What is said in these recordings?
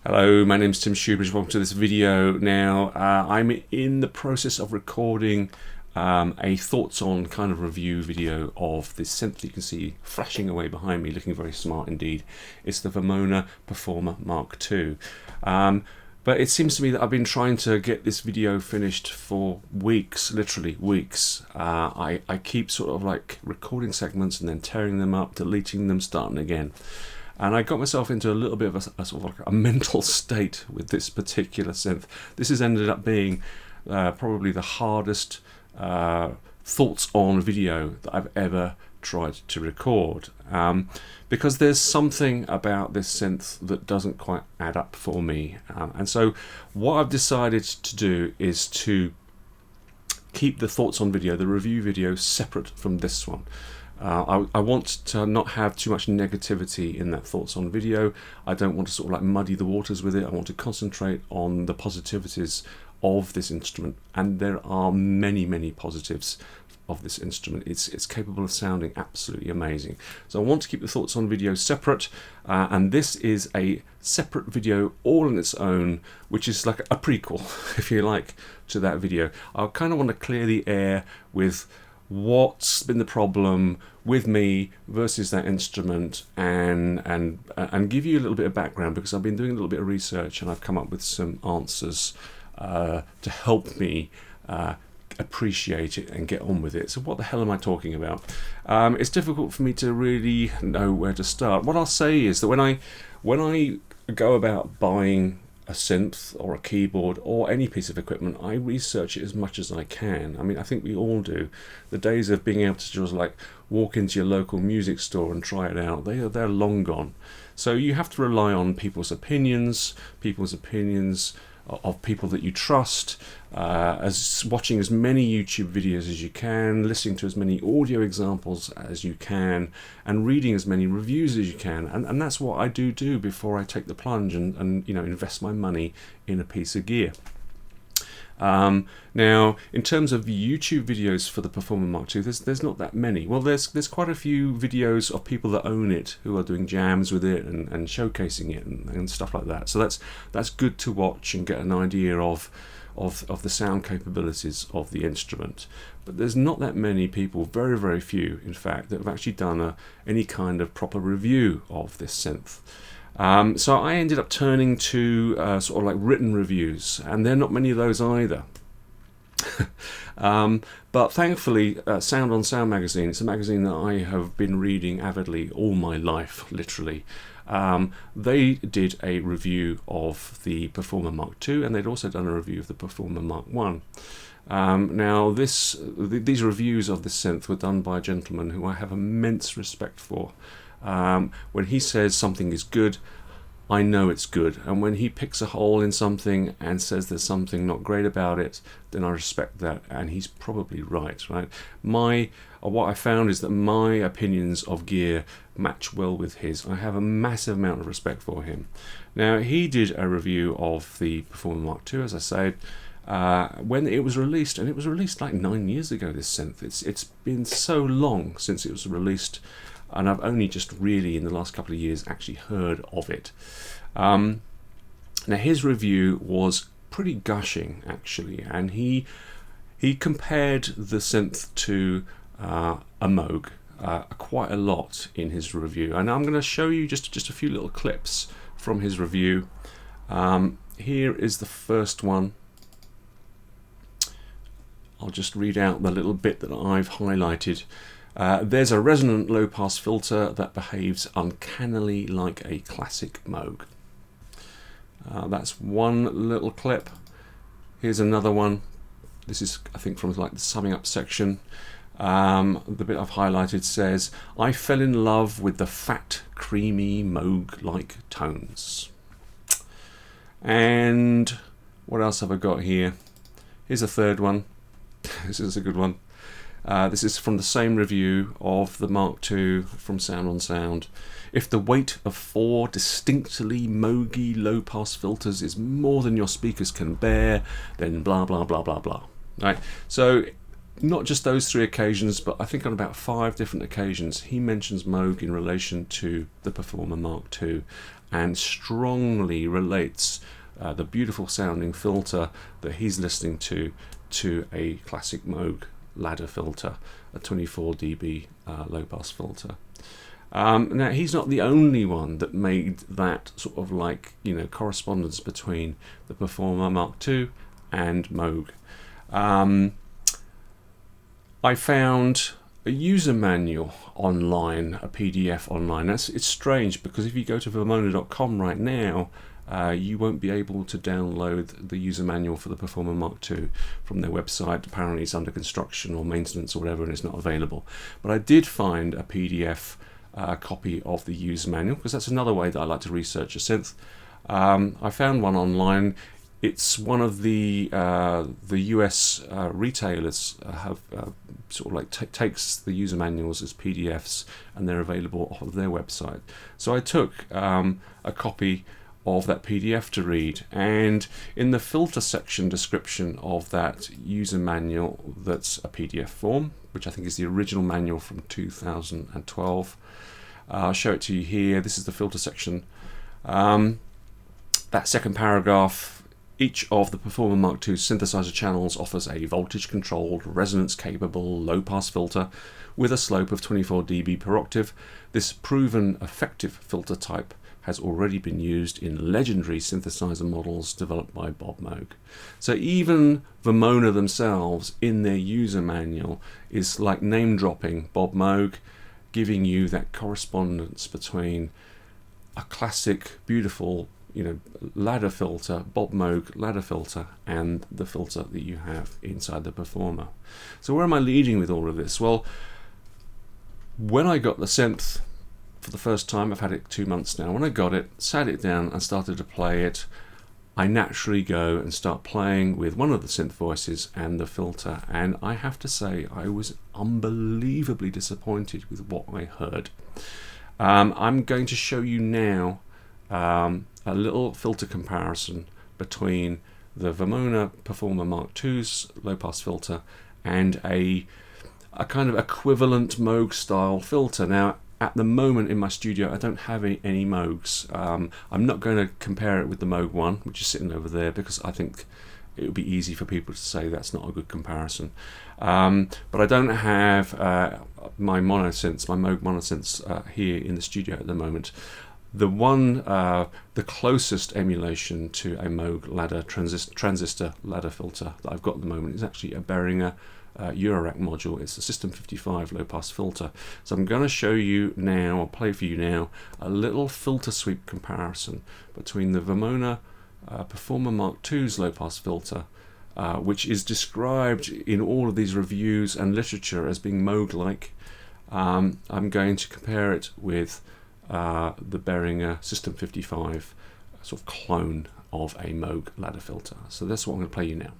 Hello, my name's Tim Shoebridge. Welcome to this video. Now, I'm in the process of recording a thoughts on kind of review video of this synth you can see flashing away behind me, looking very smart indeed. It's the Vermona Perfourmer Mark II. But it seems to me that I've been trying to get this video finished for weeks, literally weeks. I keep sort of like recording segments and then tearing them up, deleting them, starting again. And I got myself into a little bit of a sort of like a mental state with this particular synth. This has ended up being probably the hardest thoughts on video that I've ever tried to record, because there's something about this synth that doesn't quite add up for me. And so what I've decided to do is to keep the thoughts on video, the review video, separate from this one. I want to not have too much negativity in that thoughts on video. I don't want to sort of like muddy the waters with it. I want to concentrate on the positivities of this instrument, and there are many positives of this instrument. It's capable of sounding absolutely amazing. So I want to keep the thoughts on video separate, and this is a separate video all on its own, which is like a prequel, if you like, to that video. I kind of want to clear the air with what's been the problem with me versus that instrument, and give you a little bit of background, because I've been doing a little bit of research and I've come up with some answers to help me appreciate it and get on with it. So what the hell am I talking about? It's difficult for me to really know where to start. What I'll say is that when I go about buying a synth or a keyboard or any piece of equipment, I research it as much as I can. I mean, I think we all do. The days of being able to just like walk into your local music store and try it out, they're long gone. So you have to rely on people's opinions of people that you trust, as watching as many YouTube videos as you can, listening to as many audio examples as you can, and reading as many reviews as you can. And that's what I do before I take the plunge and you know, invest my money in a piece of gear. Now, in terms of YouTube videos for the Perfourmer Mark II, there's not that many. Well, there's quite a few videos of people that own it, who are doing jams with it and showcasing it and stuff like that. So that's good to watch and get an idea of the sound capabilities of the instrument. But there's not that many people, very few in fact, that have actually done any kind of proper review of this synth. So I ended up turning to sort of like written reviews, and there are not many of those either. But thankfully, Sound on Sound magazine, it's a magazine that I have been reading avidly all my life, literally. They did a review of the Perfourmer Mark II, and they'd also done a review of the Perfourmer Mark I. Now, these reviews of the synth were done by a gentleman who I have immense respect for. When he says something is good, I know it's good, and when he picks a hole in something and says there's something not great about it, then I respect that, and he's probably right. What I found is that my opinions of gear match well with his. I have a massive amount of respect for him. Now, he did a review of the Perfourmer Mark II, as I said, when it was released, and it was released like 9 years ago, this synth. It's been so long since it was released, and I've only just really in the last couple of years actually heard of it. Now, his review was pretty gushing actually, and he compared the synth to a Moog quite a lot in his review, and I'm going to show you just a few little clips from his review. Here is the first one. I'll just read out the little bit that I've highlighted. There's a resonant low-pass filter that behaves uncannily like a classic Moog. That's one little clip. Here's another one. This is, I think, from like the summing up section. The bit I've highlighted says, "I fell in love with the fat, creamy Moog-like tones." And what else have I got here? Here's a third one. This is a good one. This is from the same review of the Mark II from Sound on Sound. "If the weight of 4 distinctly Moogy low-pass filters is more than your speakers can bear, then blah blah blah blah blah." Right. So not just those 3 occasions, but I think on about 5 different occasions, he mentions Moog in relation to the Performer Mark II and strongly relates the beautiful sounding filter that he's listening to a classic Moog ladder filter, a 24 dB low pass filter. Now, he's not the only one that made that sort of like, correspondence between the Performer Mark II and Moog. I found a user manual online, a PDF online. It's strange because if you go to vermona.com right now, you won't be able to download the user manual for the Performer Mark II from their website. Apparently it's under construction or maintenance or whatever and it's not available. But I did find a PDF copy of the user manual, because that's another way that I like to research a synth. I found one online. It's one of the US retailers have sort of like takes the user manuals as PDFs, and they're available off of their website. So I took a copy of that PDF to read, and in the filter section description of that user manual, that's a PDF form, which I think is the original manual from 2012. I'll show it to you here. This is the filter section. That second paragraph: each of the Performer Mark II synthesizer channels offers a voltage-controlled, resonance-capable, low-pass filter with a slope of 24 dB per octave. This proven effective filter type has already been used in legendary synthesizer models developed by Bob Moog. So even Vermona themselves, in their user manual, is like name-dropping Bob Moog, giving you that correspondence between a classic, beautiful, ladder filter, Bob Moog ladder filter, and the filter that you have inside the Performer. So where am I leading with all of this? Well, when I got the synth for the first time, I've had it 2 months now, when I got it, sat it down and started to play it, I naturally go and start playing with one of the synth voices and the filter, and I have to say I was unbelievably disappointed with what I heard. I'm going to show you now a little filter comparison between the Vermona Performer Mark II's low pass filter and a kind of equivalent Moog style filter. Now, at the moment in my studio, I don't have any Moogs. I'm not going to compare it with the Moog 1, which is sitting over there, because I think it would be easy for people to say that's not a good comparison. But I don't have my monosynths, my Moog monosynths here in the studio at the moment. The closest emulation to a Moog ladder transistor ladder filter that I've got at the moment is actually a Behringer Eurorack module. It's a System 55 low pass filter. So I'm going to show you now, or play for you now, a little filter sweep comparison between the Vermona Performer Mark II's low pass filter, which is described in all of these reviews and literature as being Moog-like. I'm going to compare it with the Behringer System 55 sort of clone of a Moog ladder filter. So that's what I'm going to play you now.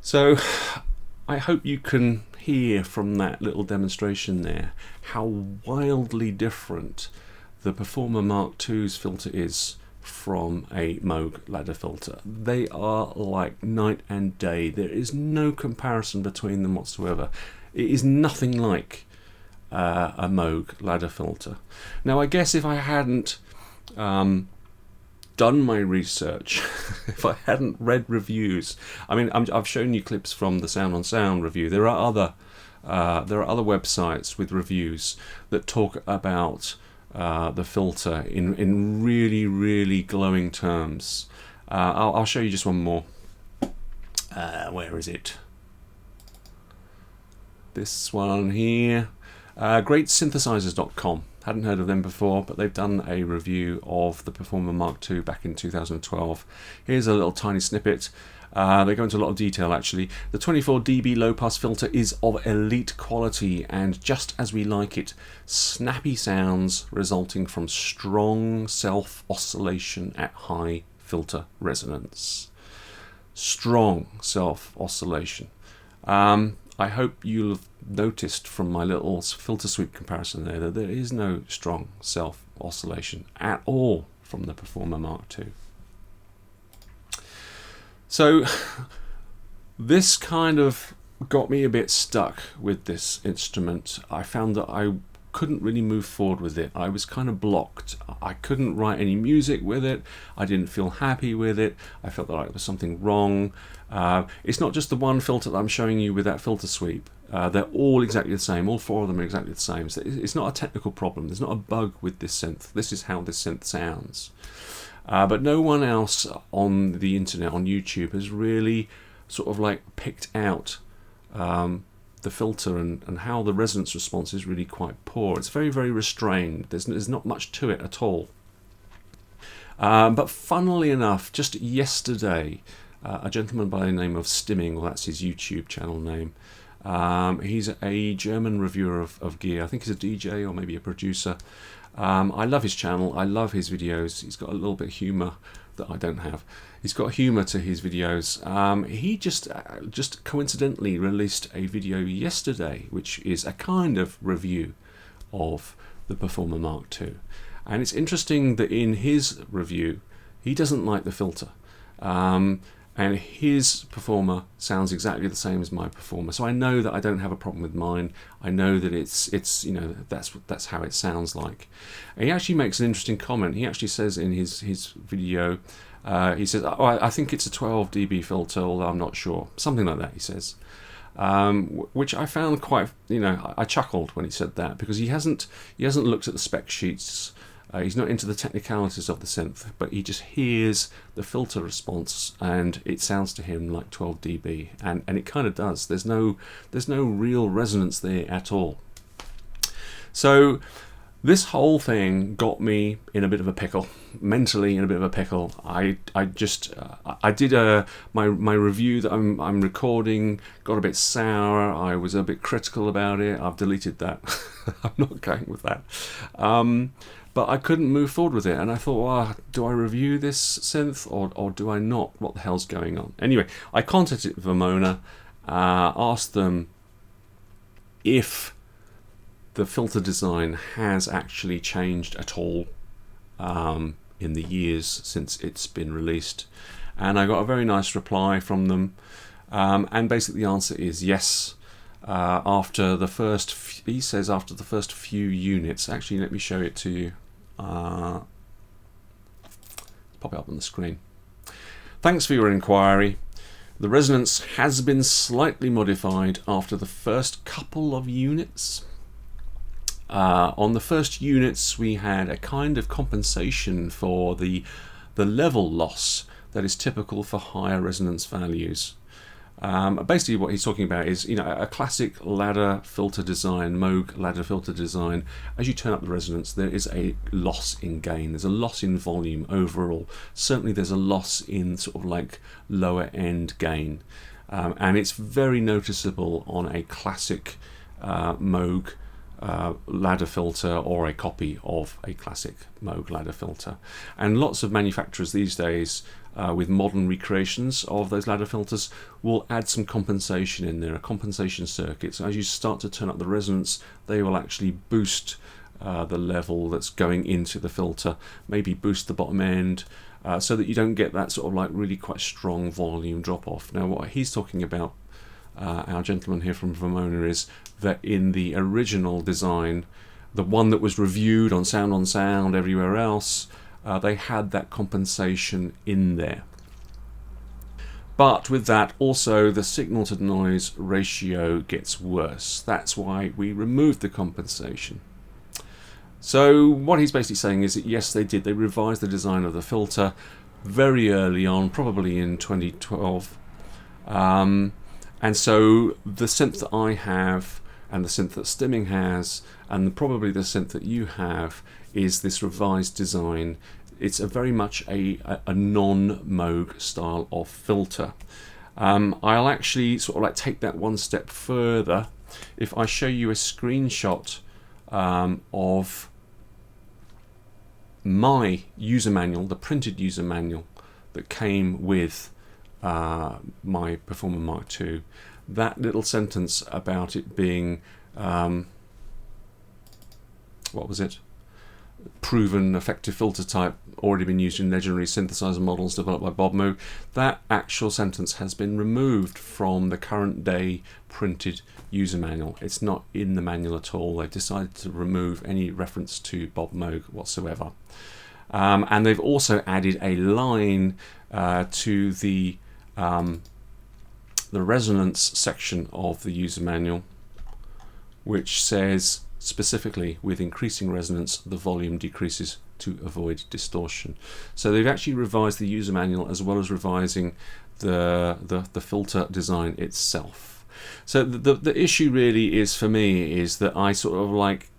So I hope you can hear from that little demonstration there how wildly different the Perfourmer Mark II's filter is from a Moog ladder filter. They are like night and day. There is no comparison between them whatsoever. It is nothing like a Moog ladder filter. Now I guess if I hadn't done my research, if I hadn't read reviews, I mean, I've shown you clips from the Sound on Sound review. There are other websites with reviews that talk about the filter in really, really glowing terms. I'll show you just one more. Where is it? This one here. Greatsynthesizers.com. Hadn't heard of them before, but they've done a review of the Perfourmer Mark II back in 2012. Here's a little tiny snippet. They go into a lot of detail actually. The 24 dB low pass filter is of elite quality and just as we like it. Snappy sounds resulting from strong self oscillation at high filter resonance. Strong self oscillation. I hope you'll have noticed from my little filter sweep comparison there that there is no strong self oscillation at all from the Perfourmer Mark II. So this kind of got me a bit stuck with this instrument. I found that I couldn't really move forward with it. I was kind of blocked. I couldn't write any music with it. I didn't feel happy with it. I felt that there was something wrong. It's not just the one filter that I'm showing you with that filter sweep. They're all exactly the same. All four of them are exactly the same. So it's not a technical problem. There's not a bug with this synth. This is how this synth sounds. But no one else on the internet, on YouTube, has really sort of like picked out the filter and how the resonance response is really quite poor. It's very, very restrained. There's not much to it at all. But funnily enough, just yesterday, a gentleman by the name of Stimming, well, that's his YouTube channel name, he's a German reviewer of gear. I think he's a DJ or maybe a producer. I love his channel. I love his videos. He's got a little bit of humour that I don't have. He's got humour to his videos. He just coincidentally released a video yesterday, which is a kind of review of the Perfourmer Mark II. And it's interesting that in his review, he doesn't like the filter. And his Perfourmer sounds exactly the same as my Perfourmer, so I know that I don't have a problem with mine. I know that it's you know, that's how it sounds like. And he actually makes an interesting comment. He actually says in his video, he says, "Oh, I think it's a 12 dB filter, although I'm not sure." Something like that, he says. Which I found quite, you know, I chuckled when he said that, because he hasn't looked at the spec sheets. He's not into the technicalities of the synth, but he just hears the filter response and it sounds to him like 12 dB, and it kind of does. There's no real resonance there at all. So this whole thing got me in a bit of a pickle, mentally in a bit of a pickle. I did my review that I'm recording got a bit sour. I was a bit critical about it. I've deleted that. I'm not going with that. But I couldn't move forward with it, and I thought, well, do I review this synth or do I not? What the hell's going on? Anyway, I contacted Vermona, asked them if the filter design has actually changed at all in the years since it's been released, and I got a very nice reply from them, and basically the answer is yes. After the first, he says after the first few units. Actually, let me show it to you. Pop it up on the screen. Thanks for your inquiry. The resonance has been slightly modified after the first couple of units. On the first units, we had a kind of compensation for the level loss that is typical for higher resonance values. Basically what he's talking about is, you know, a classic ladder filter design, Moog ladder filter design. As you turn up the resonance, there is a loss in gain. There's a loss in volume overall. Certainly there's a loss in sort of like lower end gain. And it's very noticeable on a classic Moog ladder filter or a copy of a classic Moog ladder filter. And lots of manufacturers these days with modern recreations of those ladder filters will add some compensation in there, a compensation circuit. So as you start to turn up the resonance, they will actually boost the level that's going into the filter, maybe boost the bottom end, so that you don't get that sort of like really quite strong volume drop off. Now what he's talking about, our gentleman here from Vermona, is that in the original design, the one that was reviewed on Sound everywhere else, they had that compensation in there. But with that also the signal to noise ratio gets worse. That's why we removed the compensation. So what he's basically saying is that yes, they did. They revised the design of the filter very early on, probably in 2012. And so the synth that I have, and the synth that Stimming has, and probably the synth that you have, is this revised design. It's very much a non-Moog style of filter. I'll actually sort of like take that one step further. If I show you a screenshot of my user manual, the printed user manual that came with my Perfourmer Mark II, that little sentence about it being what was it? Proven effective filter type, already been used in legendary synthesizer models developed by Bob Moog. That actual sentence has been removed from the current day printed user manual. It's not in the manual at all. They've decided to remove any reference to Bob Moog whatsoever. And they've also added a line to the resonance section of the user manual, which says specifically, with increasing resonance, the volume decreases to avoid distortion. So they've actually revised the user manual as well as revising the filter design itself. So the issue really is, for me, is that I sort of like,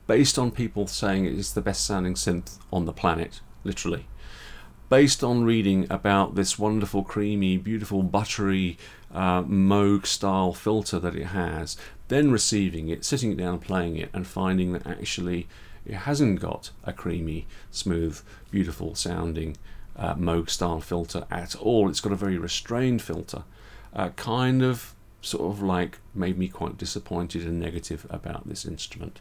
based on people saying it is the best sounding synth on the planet, literally, based on reading about this wonderful, creamy, beautiful, buttery Moog style filter that it has, then receiving it, sitting it down and playing it, and finding that actually it hasn't got a creamy, smooth, beautiful sounding Moog style filter at all. It's got a very restrained filter. Kind of sort of like made me quite disappointed and negative about this instrument.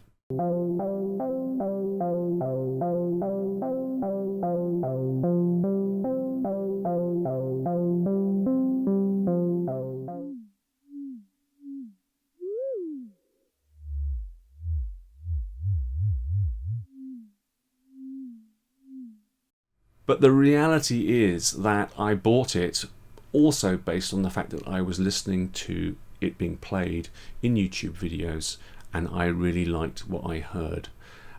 But the reality is that I bought it also based on the fact that I was listening to it being played in YouTube videos, and I really liked what I heard.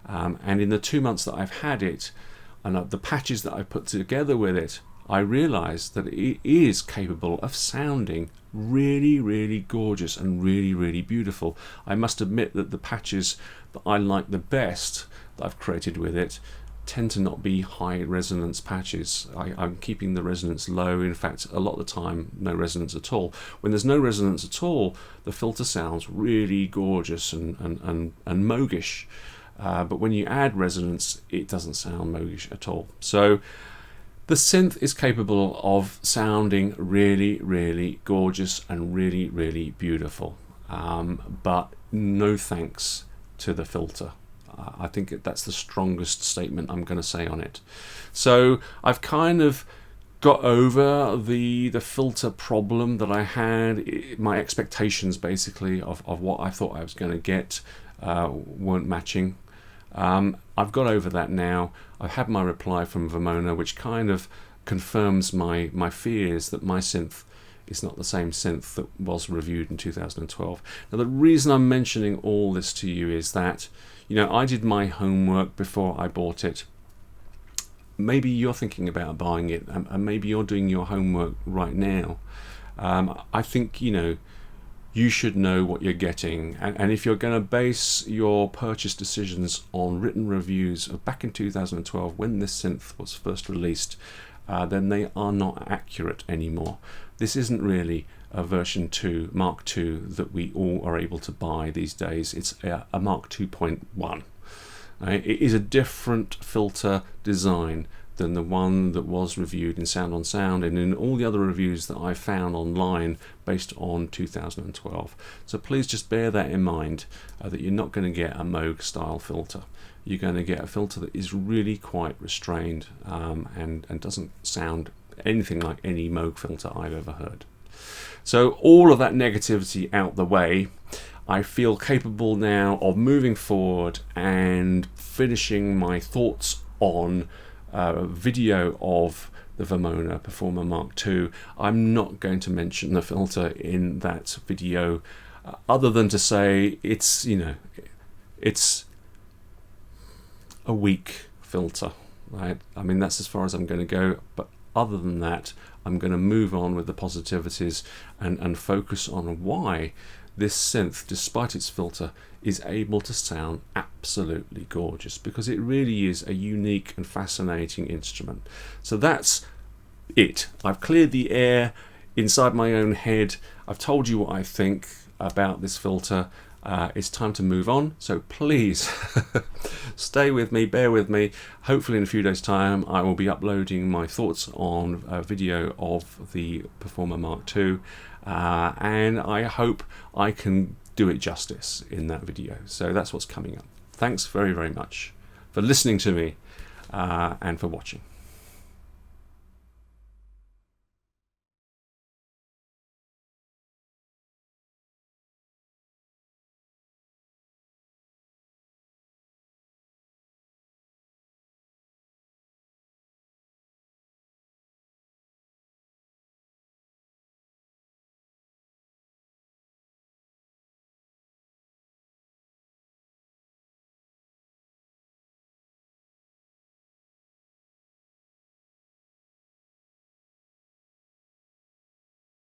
And in the 2 months that I've had it, and the patches that I put together with it, I realized that it is capable of sounding really, really gorgeous and really, really beautiful. I must admit that the patches that I like the best that I've created with it tend to not be high resonance patches. I'm keeping the resonance low. In fact, a lot of the time, no resonance at all. When there's no resonance at all, the filter sounds really gorgeous and Moogish. But when you add resonance, it doesn't sound Moogish at all. So the synth is capable of sounding really, really gorgeous and really, really beautiful. But no thanks to the filter. I think that's the strongest statement I'm going to say on it. So I've kind of got over the filter problem that I had. My expectations basically of what I thought I was going to get weren't matching. I've got over that now. I've had my reply from Vermona, which kind of confirms my fears that my synth is not the same synth that was reviewed in 2012. Now the reason I'm mentioning all this to you is that, you know, I did my homework before I bought it. Maybe you're thinking about buying it, and maybe you're doing your homework right now. I think, you know, you should know what you're getting, and if you're going to base your purchase decisions on written reviews of back in 2012 when this synth was first released, then they are not accurate anymore. This isn't really version 2, Mark II, that we all are able to buy these days. It's a Mark 2.1. It is a different filter design than the one that was reviewed in Sound on Sound and in all the other reviews that I found online based on 2012. So please just bear that in mind, that you're not going to get a Moog style filter. You're going to get a filter that is really quite restrained and doesn't sound anything like any Moog filter I've ever heard. So all of that negativity out the way, I feel capable now of moving forward and finishing my thoughts on a video of the Vermona Perfourmer Mark II. I'm not going to mention the filter in that video, other than to say it's a weak filter, right? I mean, that's as far as I'm going to go, but other than that, I'm going to move on with the positivities and focus on why this synth, despite its filter, is able to sound absolutely gorgeous, because it really is a unique and fascinating instrument. So that's it. I've cleared the air inside my own head. I've told you what I think about this filter. It's time to move on, so please stay with me, bear with me. Hopefully in a few days' time I will be uploading my thoughts on a video of the Perfourmer Mark II, and I hope I can do it justice in that video. So that's what's coming up. Thanks very, very much for listening to me and for watching.